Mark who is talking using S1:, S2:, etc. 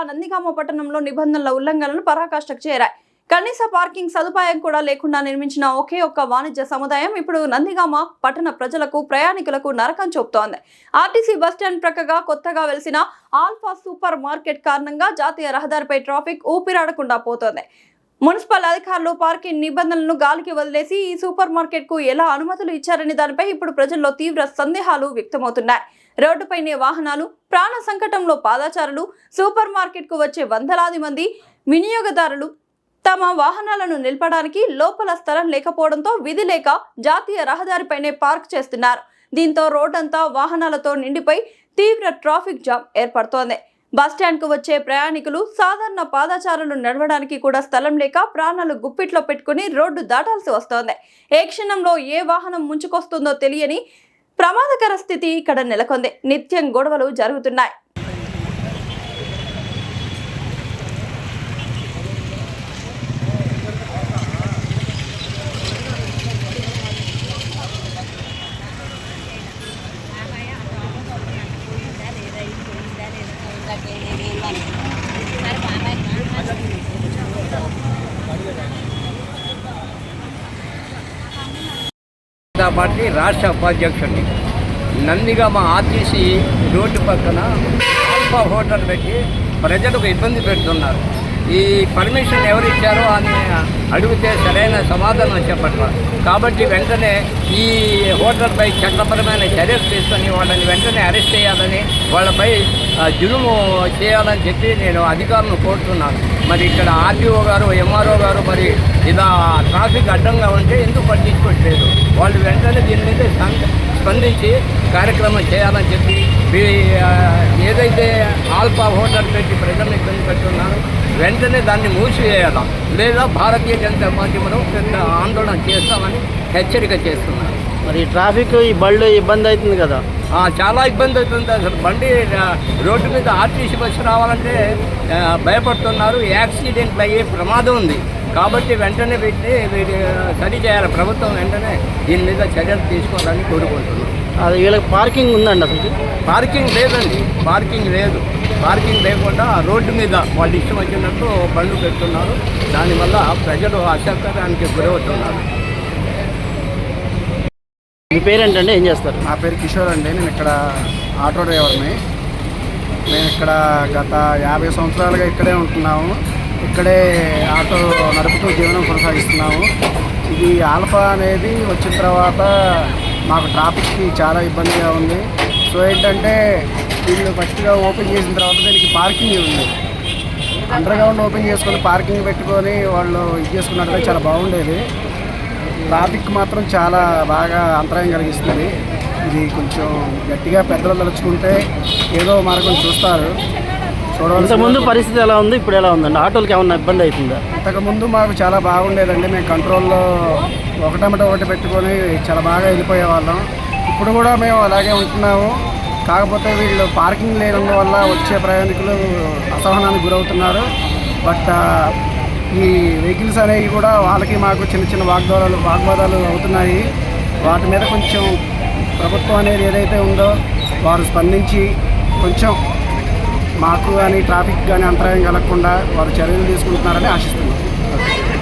S1: నందిగామ పట్టణంలో నిబంధనల ఉల్లంఘనలు పరాకాష్ఠకు చేరాయి. కనీస పార్కింగ్ సదుపాయం కూడా లేకుండా నిర్మించిన ఒకే ఒక్క వాణిజ్య సముదాయం ఇప్పుడు నందిగామ పట్టణ ప్రజలకు, ప్రయాణికులకు నరకం చూపుతోంది. ఆర్టీసీ బస్టాండ్ ప్రక్కగా కొత్తగా వెలిసిన ఆల్ఫా సూపర్ మార్కెట్ కారణంగా జాతీయ రహదారిపై ట్రాఫిక్ ఊపిరాడకుండా పోతోంది. మున్సిపల్ అధికారులు పార్కింగ్ నిబంధనలను గాలికి వదిలేసి ఈ సూపర్ మార్కెట్ కు ఎలా అనుమతులు ఇచ్చారనే దానిపై ఇప్పుడు ప్రజల్లో తీవ్ర సందేహాలు వ్యక్తమవుతున్నాయి. రోడ్డుపైనే వాహనాలు, ప్రాణ సంకటంలో పాదచారులు, సూపర్ మార్కెట్ కు వచ్చే వందలాది మంది వినియోగదారులు తమ వాహనాలను నిలపడానికి లోపల స్థలం లేకపోవడంతో విధి లేక జాతీయ రహదారిపైనే పార్క్ చేస్తున్నారు. దీంతో రోడ్డంతా వాహనాలతో నిండిపోయి తీవ్ర ట్రాఫిక్ జామ్ ఏర్పడుతోంది. బస్టాండ్ కు వచ్చే ప్రయాణికులు, సాధారణ పాదచారులు నడవడానికి కూడా స్థలం లేక ప్రాణాలు గుప్పిట్లో పెట్టుకుని రోడ్డు దాటాల్సి వస్తోంది. ఏ క్షణంలో ఏ వాహనం ముంచుకొస్తుందో తెలియని ప్రమాదకర స్థితి ఇక్కడ నెలకొంది. నిత్యం గొడవలు జరుగుతున్నాయి.
S2: పార్టీ రాష్ట్ర ఉపాధ్యక్షుడిని నందిగామ ఆర్టీసీ రోడ్డు పక్కన ఆల్ఫా హోటల్ పెట్టి ప్రజలకు ఇబ్బంది పెడుతున్నారు. ఈ పర్మిషన్ ఎవరు ఇచ్చారో అని అడిగితే సరైన సమాధానం చెప్పట్లేదు. కాబట్టి వెంటనే ఈ హోటల్పై చట్టపరమైన చర్యలు తీసుకొని వాళ్ళని వెంటనే అరెస్ట్ చేయాలని, వాళ్ళపై జులుము చేయాలని చెప్పి నేను అధికారులను కోరుతున్నాను. మరి ఇక్కడ ఆర్టీఓ గారు, ఎంఆర్ఓ గారు మరి ఇలా ట్రాఫిక్ అడ్డంగా ఉంటే ఎందుకు పట్టించుకోవట్లేదు? వాళ్ళు వెంటనే దీని మీద స్పందించి కార్యక్రమం చేయాలని చెప్పి ఏదైతే ఆల్ఫా హోటల్ పెట్టి ప్రజలను ఇబ్బంది పెట్టున్నారో వెంటనే దాన్ని మూసివేయాలి, లేదా భారతీయ జనతా పార్టీ మనం పెద్ద ఆందోళన చేస్తామని హెచ్చరిక చేస్తున్నారు.
S3: మరి ట్రాఫిక్ ఈ బళ్ళు ఇబ్బంది అవుతుంది కదా?
S2: చాలా ఇబ్బంది అవుతుంది. అసలు బండి రోడ్డు మీద ఆర్టీసీ బస్సు రావాలంటే భయపడుతున్నారు. యాక్సిడెంట్లు అయ్యే ప్రమాదం ఉంది. కాబట్టి వెంటనే పెట్టి సరి చేయాలి. ప్రభుత్వం వెంటనే దీని మీద చర్యలు తీసుకోవాలని కోరుకుంటున్నాం.
S3: అది వీళ్ళకి పార్కింగ్ ఉందండి? అసలు
S2: పార్కింగ్ లేదండి, పార్కింగ్ లేదు. పార్కింగ్ లేకుండా రోడ్డు మీద వాళ్ళు ఇష్టం వచ్చినట్టు బండ్లు పెడుతున్నారు. దానివల్ల ప్రజలు అసౌకర్యానికి గురవుతున్నారు.
S3: మీ పేరేంటండి, ఏం చేస్తారు?
S4: నా పేరు కిషోర్ అండి. నేను ఇక్కడ ఆటో డ్రైవర్ని. మేము ఇక్కడ గత 50 సంవత్సరాలుగా ఇక్కడే ఉంటున్నాము. ఇక్కడే ఆటో నడుపుతూ జీవనం కొనసాగిస్తున్నాము. ఇది ఆల్ఫా అనేది వచ్చిన తర్వాత మాకు ట్రాఫిక్కి చాలా ఇబ్బందిగా ఉంది. సో ఏంటంటే వీళ్ళు ఫస్ట్గా ఓపెన్ చేసిన తర్వాత దీనికి పార్కింగ్ ఉంది. అండర్ గ్రౌండ్ ఓపెన్ చేసుకొని పార్కింగ్ పెట్టుకొని వాళ్ళు ఇది చేసుకున్నట్టుగా చాలా బాగుండేది. ట్రాఫిక్ మాత్రం చాలా బాగా అంతరాయం కలిగిస్తుంది. ఇది కొంచెం గట్టిగా పెద్దలు తలుచుకుంటే ఏదో మార్గం చూస్తారు. చూడవలసిన
S3: ముందు పరిస్థితి ఎలా ఉంది, ఇప్పుడు ఎలా ఉందండి? ఆటోలకి ఏమన్నా ఇబ్బంది అవుతుందా?
S4: ఇంతకుముందు మాకు చాలా బాగుండేదండి. మేము కంట్రోల్లో ఒకటమిట ఒకటి పెట్టుకొని చాలా బాగా వెళ్ళిపోయేవాళ్ళం. ఇప్పుడు కూడా మేము అలాగే ఉంటున్నాము. కాకపోతే వీళ్ళు పార్కింగ్ లేనందువల్ల వచ్చే ప్రయాణికులు అసహనానికి గురవుతున్నారు. బట్ ఈ వెహికల్స్ అనేవి కూడా వాళ్ళకి మాకు చిన్న చిన్న వాగ్వాదాలు అవుతున్నాయి. వాటి మీద కొంచెం ప్రభుత్వం అనేది ఏదైతే ఉందో వారు స్పందించి కొంచెం మాకు కానీ ట్రాఫిక్ కానీ అంతరాయం కలగకుండా వారు చర్యలు తీసుకుంటున్నారని ఆశిస్తున్నాం.